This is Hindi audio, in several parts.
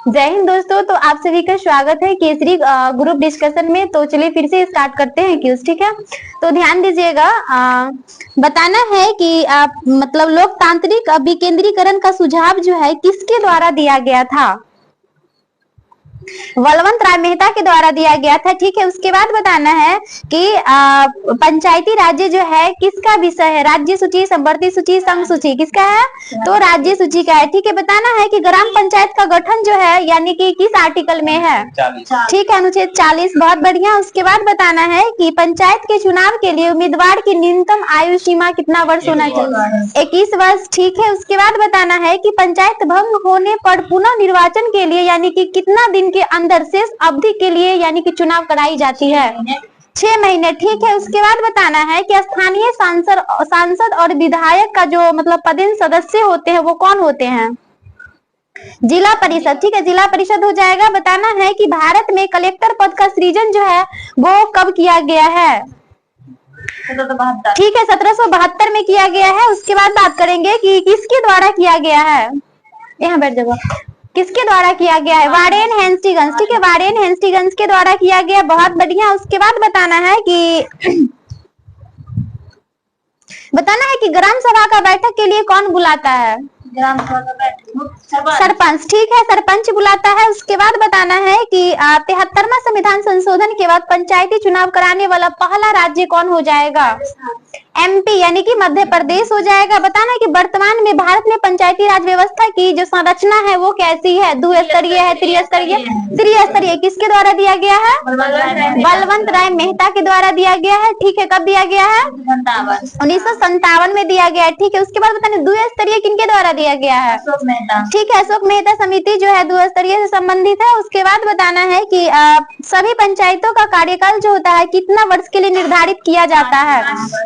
जय हिंद दोस्तों। तो आप सभी का स्वागत है केसरी ग्रुप डिस्कशन में। तो चलिए फिर से स्टार्ट करते हैं क्यूज, ठीक है। तो ध्यान दीजिएगा, बताना है कि मतलब लोकतांत्रिक विकेंद्रीकरण का सुझाव जो है किसके द्वारा दिया गया था। बलवंत राय मेहता के द्वारा दिया गया था, ठीक है। उसके बाद बताना है कि पंचायती राज्य जो है किसका विषय है। राज्य सूची, संवर्ती सूची, संघ सूची, किसका है तो राज्य सूची का है, ठीक है। बताना है कि ग्राम पंचायत का गठन जो है यानी कि किस आर्टिकल में है, ठीक है, अनुच्छेद 40। बहुत बढ़िया। उसके बाद बताना है कि पंचायत के चुनाव के लिए उम्मीदवार की न्यूनतम आयु सीमा कितना वर्ष होना चाहिए, 21 वर्ष, ठीक है। उसके बाद बताना है कि पंचायत भंग होने पर पुनः निर्वाचन के लिए यानी कि कितना दिन के अंदर शेष अवधि के लिए यानी कि चुनाव कराई जाती है, 6 महीने, ठीक है। उसके बाद बताना है कि स्थानीय सांसद और विधायक का जो मतलब पदेन सदस्य होते हैं वो कौन होते हैं, जिला परिषद, ठीक है, जिला परिषद हो जाएगा। बताना है कि भारत में कलेक्टर पद का सृजन जो है वो कब किया गया है, ठीक है, 1772 में किया गया है। उसके बाद बात करेंगे कि किसके द्वारा किया गया है, यहाँ बैठ जाओ, किसके द्वारा किया गया है, वारेन हेस्टिंग्स, ठीक है, वारेन हेस्टिंग्स के द्वारा किया गया। बहुत बढ़िया। उसके बाद बताना है कि ग्राम सभा का बैठक के लिए कौन बुलाता है, ग्राम सभा का बैठक सरपंच, ठीक है, सरपंच बुलाता है। उसके बाद बताना है कि 73वां संविधान संशोधन के बाद पंचायती चुनाव कराने वाला पहला राज्य कौन हो जाएगा, एमपी यानी कि मध्य प्रदेश हो जाएगा। बताना है कि वर्तमान में भारत में पंचायती राज व्यवस्था की जो संरचना है वो कैसी है, द्विस्तरीय है, त्रिस्तरीय, किसके द्वारा दिया गया है, बलवंत राय मेहता के द्वारा दिया गया है, ठीक है। कब दिया गया है, 1957 में दिया गया है, ठीक है। उसके बाद बताना द्विस्तरीय किनके द्वारा दिया गया है, ठीक है, अशोक मेहता समिति जो है द्विस्तरीय से संबंधित है। उसके बाद बताना है कि सभी पंचायतों का कार्यकाल जो होता है कितना वर्ष के लिए निर्धारित किया जाता है,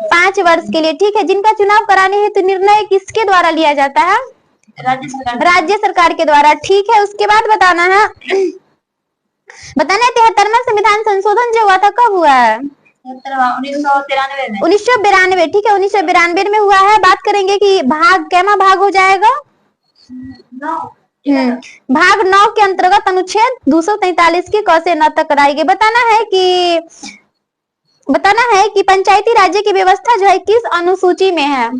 5 वर्ष के लिए, ठीक है। जिनका चुनाव कराने हेतु निर्णय किसके द्वारा लिया जाता है, राज्य सरकार के द्वारा, ठीक है। उसके बाद बताना है 73वां संविधान संशोधन जो हुआ था कब हुआ है, 1992, ठीक है, 1992 में हुआ है। बात करेंगे कि भाग कैमा भाग हो जाएगा, भाग 9 के अंतर्गत अनुच्छेद 243 की क से न तक कराई गई। बताना है कि पंचायती राज्य की व्यवस्था जो है किस अनुसूची में है,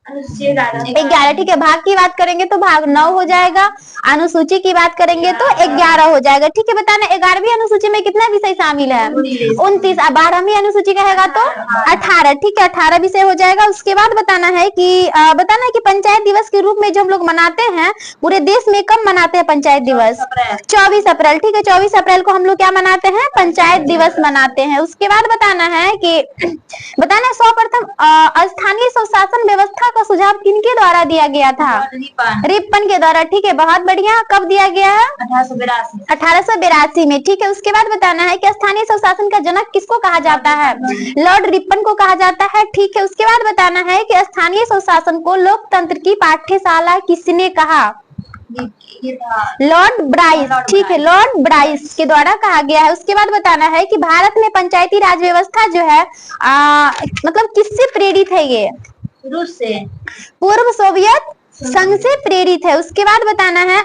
11, ठीक है। भाग की बात करेंगे तो भाग 9 हो जाएगा, अनुसूची की बात करेंगे तो 11 हो जाएगा, ठीक है। बताना 11वीं अनुसूची में कितना विषय शामिल है, 29, 12वीं अनुसूची कहेगा तो 18, ठीक है, 18 विषय हो जाएगा। उसके बाद बताना है कि पंचायत दिवस के रूप में जो हम लोग मनाते हैं पूरे देश में कब मनाते हैं पंचायत दिवस, 24 अप्रैल, ठीक है, 24 अप्रैल को हम लोग क्या मनाते हैं, पंचायत दिवस मनाते हैं। उसके बाद बताना है कि सर्वप्रथम स्थानीय स्वशासन व्यवस्था का सुझाव किनके द्वारा दिया गया था, रिपन के द्वारा, ठीक है, बहुत बढ़िया। कब दिया गया है, 1882 में, ठीक है। उसके बाद बताना है कि स्थानीय स्वशासन का जनक किसको कहा जाता है, लॉर्ड रिपन को कहा जाता है, ठीक है। उसके बाद बताना है कि स्थानीय स्वशासन को लोकतंत्र की पाठ्यशाला किसने कहा, लॉर्ड ब्राइस, ठीक है, लॉर्ड ब्राइस के द्वारा कहा गया है। उसके बाद बताना है कि भारत में पंचायती राज व्यवस्था जो है मतलब किससे प्रेरित है, ये रूस से, पूर्व सोवियत संघ से प्रेरित है। उसके बाद बताना है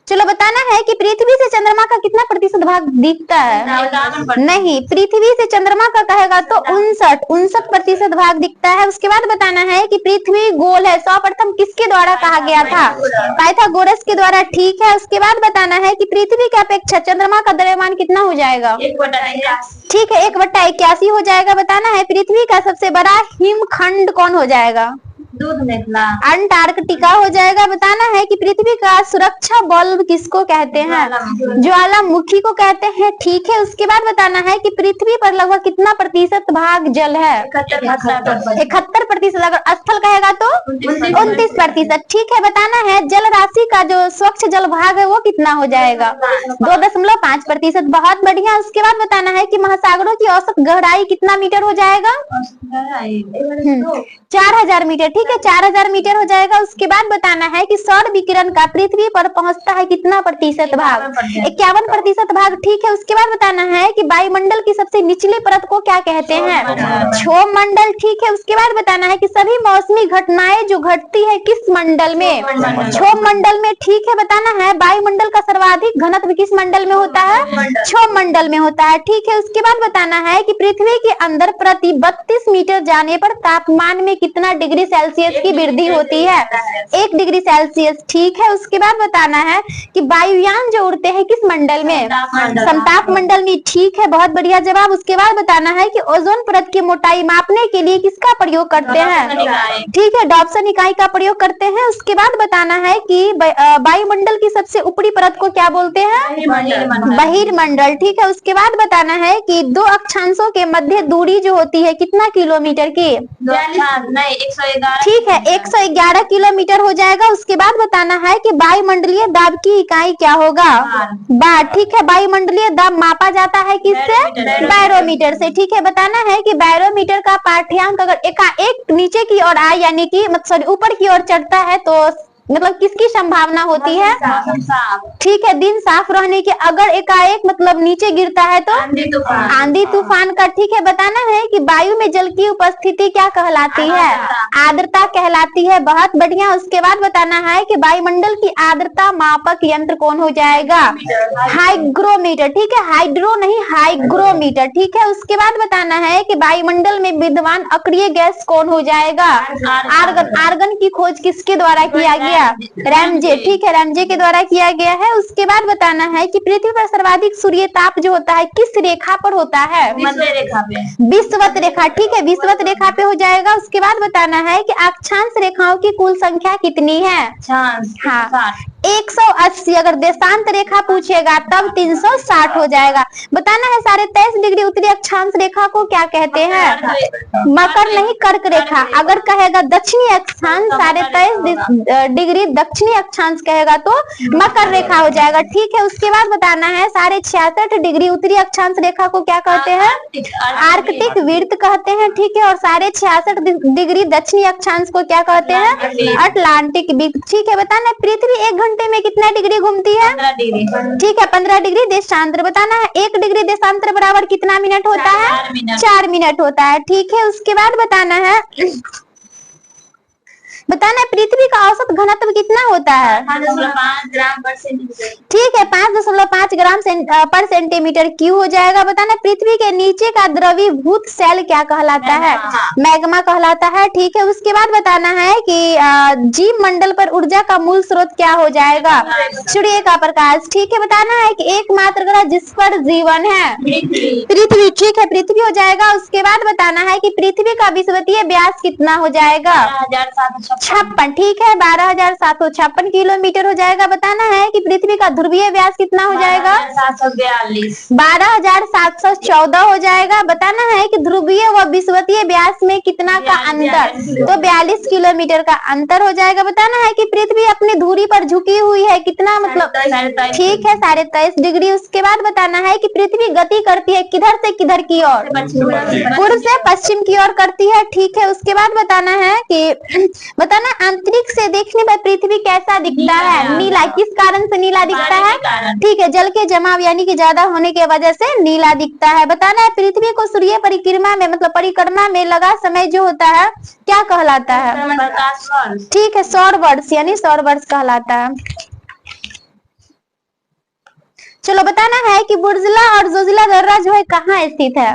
चलो बताना है कि पृथ्वी से चंद्रमा का कितना प्रतिशत भाग दिखता है, नहीं, पृथ्वी से चंद्रमा का कहेगा तो 59% भाग दिखता है। उसके बाद बताना है कि पृथ्वी गोल है, सर्वप्रथम किसके द्वारा कहा गया था, पाइथागोरस के द्वारा, ठीक है। उसके बाद बताना है कि पृथ्वी की अपेक्षा चंद्रमा का द्रव्यमान कितना हो जाएगा, 1/81, ठीक है, 1/81 हो जाएगा। बताना है पृथ्वी का सबसे बड़ा हिमखंड कौन हो जाएगा, अंटार्कटिका हो जाएगा। बताना है कि पृथ्वी का सुरक्षा बल्ब किसको कहते हैं, ज्वालामुखी को कहते हैं, ठीक है। उसके बाद बताना है कि पृथ्वी पर लगभग कितना प्रतिशत भाग जल है, 71%, अगर स्थल कहेगा तो 29%, ठीक है। बताना है जल राशि का जो स्वच्छ जल भाग है वो कितना हो जाएगा, 2.5%, बहुत बढ़िया। उसके बाद बताना है कि महासागरों की औसत गहराई कितना मीटर हो जाएगा, 4000 मीटर, ठीक है। है 4000 मीटर हो जाएगा। उसके बाद बताना है कि सौर विकिरण का पृथ्वी पर पहुंचता है कितना प्रतिशत भाग, 51% भाग, ठीक है। उसके बाद बताना है कि वायुमंडल की सबसे निचली परत को क्या कहते हैं, क्षोभ मंडल, ठीक है। उसके बाद बताना है कि सभी मौसमी घटनाएं जो घटती है किस मंडल में, क्षोभ मंडल में, ठीक है। बताना है वायुमंडल का सर्वाधिक घनत्व किस मंडल में होता है, क्षोभ मंडल में होता है, ठीक है। उसके बाद बताना है कि पृथ्वी के अंदर प्रति 32 मीटर जाने पर तापमान में कितना डिग्री सेल्सियस की वृद्धि होती है, 1 डिग्री सेल्सियस, ठीक है। उसके बाद बताना है कि वायुयान जो उड़ते हैं किस मंडल में, समताप मंडल में, ठीक है, बहुत बढ़िया जवाब। उसके बाद बताना है कि ओजोन परत की मोटाई मापने के लिए किसका प्रयोग करते हैं, ठीक है, डॉप्सन इकाई का प्रयोग करते हैं। उसके बाद बताना है कि वायुमंडल की सबसे ऊपरी परत को क्या बोलते हैं, बहिर्मंडल, ठीक है। उसके बाद बताना है कि दो अक्षांशों के मध्य दूरी जो होती है कितना किलोमीटर की, ठीक है, 111 किलोमीटर हो जाएगा। उसके बाद बताना है कि वायुमंडलीय दाब की इकाई क्या होगा, बार, ठीक है। वायुमंडलीय दाब मापा जाता है किससे, बैरोमीटर से, ठीक है। बताना है कि बैरोमीटर का पाठ्यांक अगर एकाएक नीचे की ओर आए यानी कि सॉरी ऊपर की ओर चढ़ता है तो मतलब किसकी संभावना होती है, ठीक है, दिन साफ रहने की। अगर एकाएक मतलब नीचे गिरता है तो आंधी तूफान का, ठीक है। बताना है कि वायु में जल की उपस्थिति क्या कहलाती है, आर्द्रता कहलाती है, बहुत बढ़िया। उसके बाद बताना है कि वायुमंडल की आर्द्रता मापक यंत्र कौन हो जाएगा, हाइग्रोमीटर, ठीक है, हाइड्रो नहीं हाइग्रोमीटर, ठीक है। उसके बाद बताना है कि वायुमंडल में विद्यमान अक्रिय गैस कौन हो जाएगा, आर्गन, आर्गन की खोज किसके द्वारा किया गया, रैमजे, ठीक है, रैमजे के द्वारा किया गया है। उसके बाद बताना है कि पृथ्वी पर सर्वाधिक सूर्य ताप जो होता है किस रेखा पर होता है, विषुवत रेखा, ठीक है, विषुवत रेखा पे हो जाएगा। उसके बाद बताना है कि अक्षांश रेखाओं की कुल संख्या कितनी है, हाँ 180। अगर देशांत रेखा पूछेगा तब 360 हो जाएगा। बताना है 23.5 डिग्री उत्तरी अक्षांश रेखा को क्या कहते हैं, मकर नहीं कर्क रेखा। अगर कहेगा दक्षिणी अक्षांश 23.5 डिग्री दक्षिणी अक्षांश कहेगा तो मकर रेखा हो जाएगा, ठीक है। उसके बाद बताना है 66.5 डिग्री उत्तरी अक्षांश रेखा को क्या कहते हैं, आर्कटिक वृत्त कहते हैं, ठीक है। और 66.5 डिग्री दक्षिणी अक्षांश को क्या कहते हैं, अटलांटिक वृत्त, ठीक है। बताना है पृथ्वी 1 घंटे में कितना डिग्री घूमती है, 15 डिग्री, ठीक है, 15 डिग्री देशांतर। बताना है 1 डिग्री देशांतर बराबर कितना मिनट होता है, 4 मिनट होता है, ठीक है। उसके बाद बताना है पृथ्वी का औसत घनत्व कितना होता है, 5.5 ग्राम पर सेंटीमीटर, ठीक है, 5.5 ग्राम पर सेंटीमीटर क्यूब हो जाएगा। बताना पृथ्वी के नीचे का द्रवीभूत सेल क्या कहलाता है, मैग्मा कहलाता है, ठीक है। उसके बाद बताना है कि जीव मंडल पर ऊर्जा का मूल स्रोत क्या हो जाएगा, सूर्य का प्रकाश, ठीक है। बताना है कि एकमात्र ग्रह जिस पर जीवन है पृथ्वी, ठीक है, पृथ्वी हो जाएगा। उसके बाद बताना है कि पृथ्वी का विषुवतीय व्यास कितना हो जाएगा, 56, ठीक है, 12,756 किलोमीटर हो जाएगा। बताना है कि पृथ्वी का ध्रुवीय व्यास कितना हो जाएगा, 12,714 हो जाएगा। बताना है कि ध्रुवीय व विषुवतीय व्यास में कितना का अंतर, तो 42 किलोमीटर का अंतर हो जाएगा। बताना है कि पृथ्वी अपनी धुरी पर झुकी हुई है कितना, मतलब ठीक है, 23.5 डिग्री। उसके बाद बताना है कि पृथ्वी गति करती है किधर से किधर की ओर, पूर्व से पश्चिम की ओर करती है, ठीक है। उसके बाद बताना है कि बताना अंतरिक्ष से देखने पर पृथ्वी कैसा दिखता है, नीला, किस कारण से नीला दिखता है, ठीक है, जल के जमाव यानी कि ज्यादा होने की वजह से नीला दिखता है। बताना है पृथ्वी को सूर्य परिक्रमा में मतलब परिक्रमा में लगा समय जो होता है क्या कहलाता है, ठीक है, सौर वर्ष यानी सौर वर्ष कहलाता है। चलो बताना है कि बुर्जला और जोजिला दर्रा जो है कहाँ स्थित है,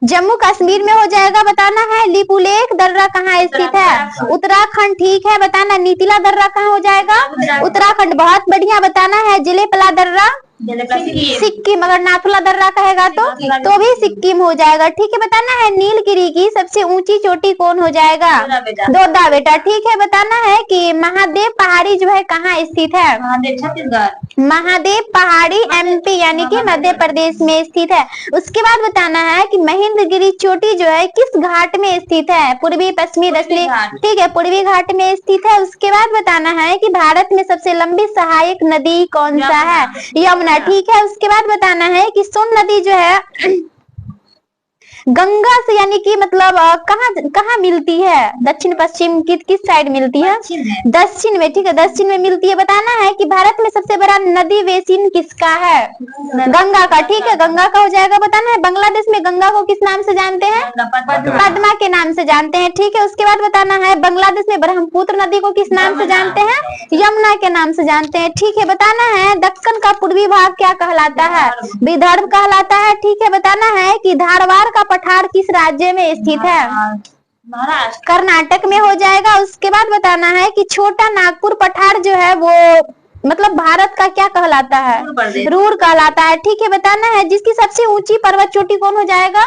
जम्मू कश्मीर में हो जाएगा। बताना है लिपुलेख दर्रा कहाँ स्थित है, उत्तराखंड, ठीक है। बताना नीतिला दर्रा कहाँ हो जाएगा, उत्तराखंड, बहुत बढ़िया। बताना है जिलेपला दर्रा सिक्किम, अगर नाथुला दर्रा कहेगा तो भी सिक्किम हो जाएगा, ठीक है। बताना है नीलगिरी की सबसे ऊंची चोटी कौन हो जाएगा, दोदा बेटा, ठीक है। बताना है कि महादेव पहाड़ी जो है कहाँ स्थित है, छत्तीसगढ़, महादेव पहाड़ी एमपी यानी कि मध्य प्रदेश में स्थित है। उसके बाद बताना है कि महेंद्रगिरी चोटी जो है किस घाट में स्थित है, पूर्वी पश्चिमी दक्षिणी, ठीक है, पूर्वी घाट में स्थित है। उसके बाद बताना है कि भारत में सबसे लंबी सहायक नदी कौन सा है, यमुना, ठीक है। उसके बाद बताना है कि सोन नदी जो है गंगा से यानी कि मतलब कहाँ कहाँ मिलती है? दक्षिण पश्चिम किस साइड मिलती है? दक्षिण में, ठीक है, दक्षिण में मिलती है। बताना है कि भारत में सबसे बड़ा नदी बेसिन किसका है? गंगा का, ठीक है, गंगा का हो जाएगा। बताना है बांग्लादेश में गंगा को किस नाम से जानते हैं? पद्मा के नाम से जानते हैं, ठीक है। उसके बाद बताना है बांग्लादेश में ब्रह्मपुत्र नदी को किस नाम से जानते हैं? यमुना के नाम से जानते हैं, ठीक है। बताना है दक्कन का पूर्वी भाग क्या कहलाता है? विदर्भ कहलाता है, ठीक है। बताना है कि धारवाड़ का पठार किस राज्य में स्थित है? महाराष्ट्र, कर्नाटक में हो जाएगा। उसके बाद बताना है कि छोटा नागपुर पठार जो है वो मतलब भारत का क्या कहलाता है? रूर कहलाता है, ठीक है। बताना है जिसकी सबसे ऊंची पर्वत चोटी कौन हो जाएगा?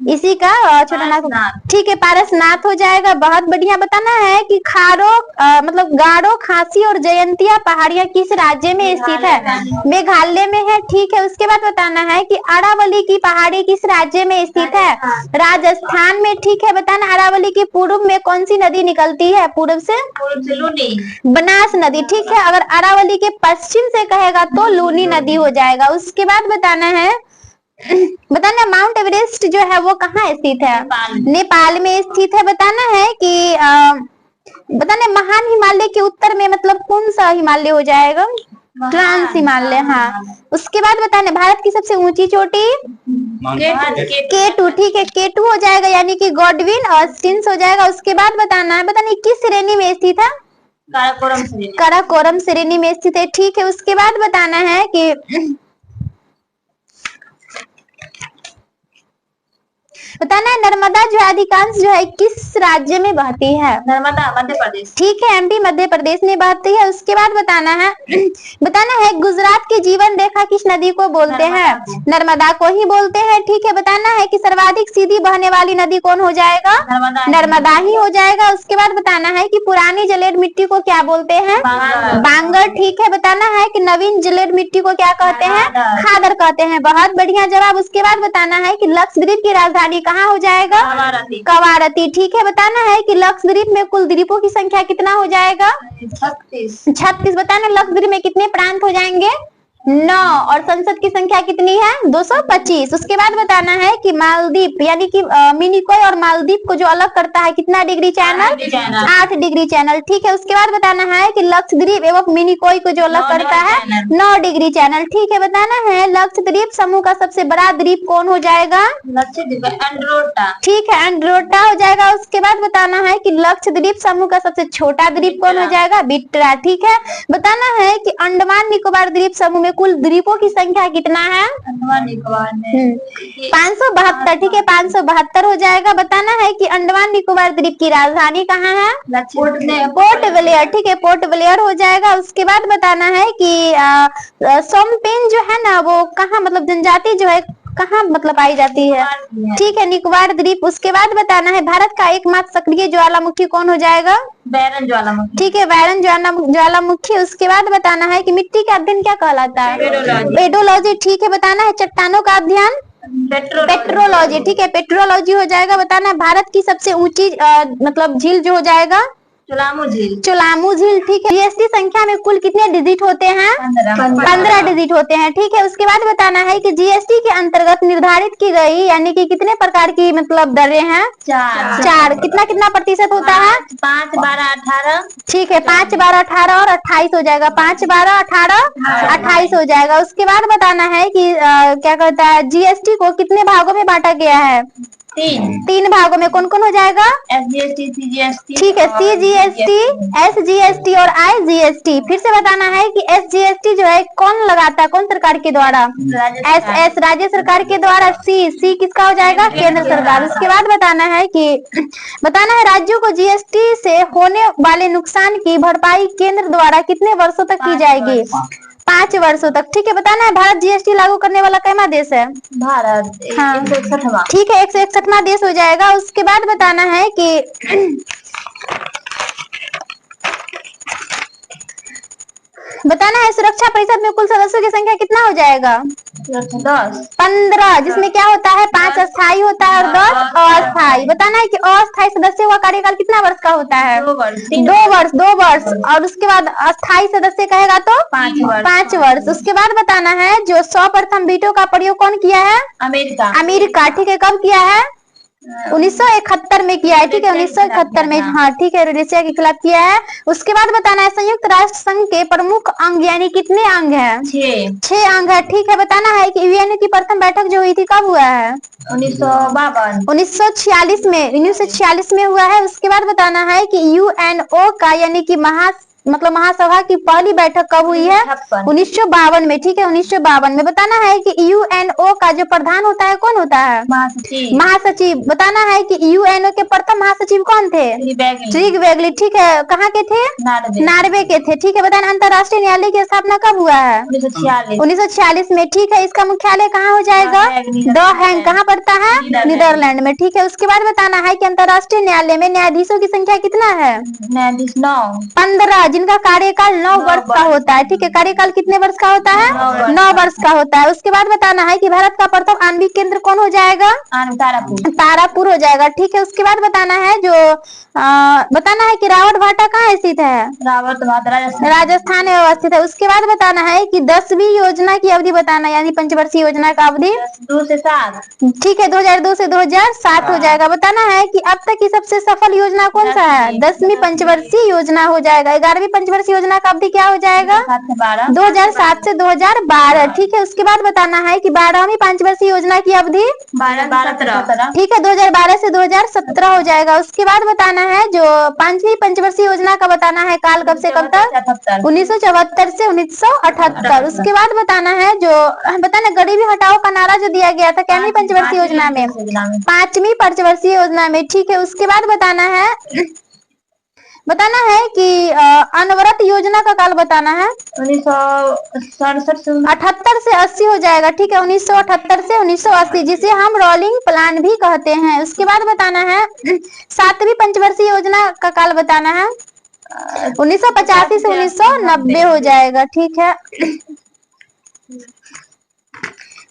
इसी का छोटा नागपुर, ठीक है, पारसनाथ हो जाएगा। बहुत बढ़िया। बताना है कि खारो मतलब गारो, खासी और जयंतिया पहाड़ियां किस राज्य में स्थित है? मेघालय में है, ठीक है। उसके बाद बताना है कि अरावली की पहाड़ी किस राज्य में स्थित है? राजस्थान में, ठीक है। बताना अरावली की पूर्व में कौन सी नदी निकलती है? पूर्व से बनास नदी, ठीक है। अगर अरावली के पश्चिम से कहेगा तो लूनी नदी हो जाएगा। उसके बाद बताना है माउंट एवरेस्ट जो है वो कहाँ स्थित है? नेपाल में स्थित है। बताना है कि बताना महान हिमालय के उत्तर में मतलब कौन सा हिमालय हो जाएगा? ट्रांस हिमालय, हाँ। उसके बाद बताना भारत की सबसे ऊंची चोटी केटू, ठीक है, केटू हो जाएगा यानी कि गॉडविन ऑस्टिन हो जाएगा। उसके बाद बताना है किस श्रेणी में स्थित है? काराकोरम श्रेणी में स्थित है, ठीक है। उसके बाद बताना है कि बताना है नर्मदा जो अधिकांश जो है किस राज्य में बहती है? नर्मदा मध्य प्रदेश, ठीक है, एमपी मध्य प्रदेश में बहती है। उसके बाद बताना है गुजरात की जीवन रेखा किस नदी को बोलते हैं? नर्मदा को ही बोलते हैं, ठीक है। बताना है कि सर्वाधिक सीधी बहने वाली नदी कौन हो जाएगा? नर्मदा ही हो जाएगा। उसके बाद बताना है कि पुरानी जलेड मिट्टी को क्या बोलते हैं? बांगर, ठीक है। बताना है कि नवीन जलेड मिट्टी को क्या कहते हैं? खादर कहते हैं। बहुत बढ़िया जवाब। उसके बाद बताना है कि लक्षद्वीप की राजधानी कहाँ हो जाएगा? कवारती, ठीक है। बताना है कि लक्षद्वीप में कुल द्वीपों की संख्या कितना हो जाएगा? 36। बताना लक्षद्वीप में कितने प्रांत हो जाएंगे? 9। और संसद की संख्या कितनी है? 225। उसके बाद बताना है कि मालदीव यानी कि मिनिकॉय और मालदीव को जो अलग करता है कितना डिग्री चैनल? 8 डिग्री चैनल, ठीक है। उसके बाद बताना है कि लक्षद्वीप एवं मिनिकॉय को जो अलग करता है 9 डिग्री चैनल, ठीक है। बताना है लक्षद्वीप समूह का सबसे बड़ा द्वीप कौन हो जाएगा? एंड्रोटा, ठीक है, एंड्रोटा हो जाएगा। उसके बाद बताना है कि लक्षद्वीप समूह का सबसे छोटा द्वीप कौन हो जाएगा? बिट्रा, ठीक है। बताना है कि अंडमान निकोबार द्वीप समूह में कुल द्वीपों की संख्या कितना है? अंडमान निकोबार में 572, ठीक है, 572 हो जाएगा। बताना है कि अंडमान निकोबार द्वीप की राजधानी कहाँ है? पोर्ट ब्लेयर, ठीक है, पोर्ट ब्लेयर हो जाएगा। उसके बाद बताना है कि सोमपेन जो है ना वो कहाँ मतलब जनजाति जो है कहाँ मतलब पाई जाती है? ठीक है, निकोबार द्वीप। उसके बाद बताना है भारत का एकमात्र सक्रिय ज्वालामुखी कौन हो जाएगा? बैरन ज्वालामुखी, ठीक है, बैरन ज्वालामुखी। उसके बाद बताना है कि मिट्टी का अध्ययन क्या कहलाता है? पेडोलॉजी, ठीक है। बताना है चट्टानों का अध्ययन? पेट्रोलॉजी, ठीक है, पेट्रोलॉजी हो जाएगा। बताना है भारत की सबसे ऊंची मतलब झील जो हो जाएगा? चुलामू झील, ठीक है। जीएसटी संख्या में कुल कितने डिजिट होते हैं? 15 डिजिट होते हैं, ठीक है। उसके बाद बताना है कि जीएसटी के अंतर्गत निर्धारित की गई यानी कि कितने प्रकार की मतलब दरें हैं? 4। कितना प्रतिशत होता है? 5, 12, 18, ठीक है, 5, 12, 18 और 28 हो जाएगा। 5, 12, 18, 28 हो जाएगा। उसके बाद बताना है कि क्या कहता है जीएसटी को कितने भागों में बांटा गया है? 3 भागों में। कौन कौन हो जाएगा? SGST, CGST, ठीक है, CGST, SGST और IGST। फिर से बताना है कि SGST जो है कौन लगाता है? कौन सरकार के द्वारा? SS राज्य सरकार के द्वारा। C किसका हो जाएगा? केंद्र सरकार। उसके बाद बताना है राज्यों को जीएसटी से होने वाले नुकसान की भरपाई केंद्र द्वारा कितने वर्षों तक की जाएगी? 5 वर्षों तक, ठीक है। बताना है भारत जीएसटी लागू करने वाला कैमा देश है? भारत, हाँ, 161वां, ठीक है, 161वां देश हो जाएगा। उसके बाद बताना है कि बताना है सुरक्षा परिषद में कुल सदस्यों की संख्या कितना हो जाएगा? 10, 15, जिसमें क्या होता है? 5 अस्थायी होता है और 10 अस्थायी। अस्थायी, बताना है कि अस्थायी सदस्य का कार्यकाल कितना वर्ष का होता है? 2 वर्ष। 2 वर्ष। और उसके बाद अस्थायी सदस्य कहेगा तो 5 वर्ष। उसके बाद बताना है जो सर्वप्रथम वीटो का प्रयोग कौन किया है? अमेरिका। ठीक है, कब किया है? 1971 में किया है। ठीक है, 1971 में। हाँ ठीक है, रूडेशिया के खिलाफ किया है। उसके बाद बताना है संयुक्त राष्ट्र संघ के प्रमुख अंग यानी कितने अंग हैं? 6 अंग है। ठीक है, बताना है कि यूएनओ की प्रथम बैठक जो हुई थी कब हुआ है? 1946 में। 1946 में हुआ है। उसके बाद बताना है कि यूएनओ का यानी कि महासभा की पहली बैठक कब हुई है? 1952 में। ठीक है, 1952 में। बताना है कि यूएनओ का जो प्रधान होता है कौन होता है? महासचिव। बताना है कि यूएनओ के प्रथम महासचिव कौन थे? ट्रिग वेगली। ठीक है, कहाँ के थे? नॉर्वे के थे। ठीक है, बताना अंतर्राष्ट्रीय न्यायालय की स्थापना कब हुआ है? 1946 में। ठीक है, इसका मुख्यालय कहाँ हो जाएगा? The Hague. कहाँ पड़ता है? नीदरलैंड में। ठीक है, उसके बाद बताना है कि अंतर्राष्ट्रीय न्यायालय में न्यायाधीशों की संख्या कितना है? 15, जिनका कार्यकाल 9 वर्ष का होता है। ठीक है, कार्यकाल कितने वर्ष का होता है? 9 वर्ष का होता है। उसके बाद बताना है कि भारत का प्रथम आणविक केंद्र कौन हो जाएगा? तारापुर हो जाएगा। ठीक है, उसके बाद बताना है बताना है कि रावतभाटा कहाँ स्थित है? राजस्थान में अवस्थित है। उसके बाद बताना है कि 10वीं योजना की अवधि बताना, यानी पंचवर्षीय योजना का अवधि 2 से 7। ठीक है, 2002 से 2007 हो जाएगा। बताना है कि अब तक की सबसे सफल योजना कौन सा है? 10वीं पंचवर्षीय योजना हो जाएगा। 11वीं पंचवर्षीय योजना का अवधि क्या हो जाएगा? 2007 से 2012। ठीक है, उसके बाद बताना है कि 12वीं पंचवर्षीय योजना की अवधि 12-17। ठीक है, 2012 से 2017 हो जाएगा। उसके बाद बताना है जो 5वीं पंचवर्षीय योजना का बताना है काल कब से कब तक? 1974 से 1978। उसके बाद बताना है जो बताना गरीबी हटाओ का नारा जो दिया गया था कितनी पंचवर्षीय योजना में? 5वीं पंचवर्षीय योजना में। ठीक है, उसके बाद बताना है कि अनवरत योजना का काल बताना है 1968 से 80 हो जाएगा। ठीक है, 1978 से 1980, जिसे हम रोलिंग प्लान भी कहते हैं। उसके बाद बताना है 7वीं पंचवर्षीय योजना का काल बताना है 1985 से 1990 हो जाएगा। ठीक है,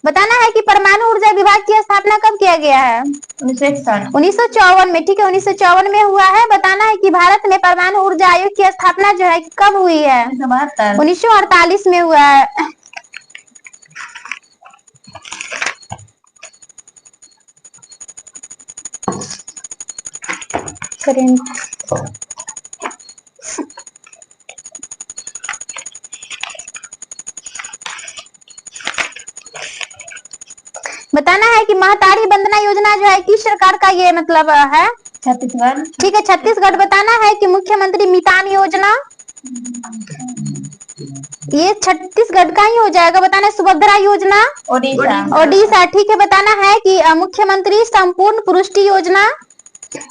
बताना है कि परमाणु ऊर्जा विभाग की स्थापना कब किया गया है? 1954 में। ठीक है, 1954 में हुआ है। बताना है कि भारत में परमाणु ऊर्जा आयोग की स्थापना जो है कब हुई है? 1948 में हुआ है। बताना है कि महतारी वंदना योजना जो है किस सरकार का ये मतलब है? छत्तीसगढ़। ठीक है, छत्तीसगढ़। बताना है कि मुख्यमंत्री मितान योजना ये छत्तीसगढ़ का ही हो जाएगा। बताना है सुभद्रा योजना ओडिशा। ठीक है, बताना है कि मुख्यमंत्री संपूर्ण पुष्टि योजना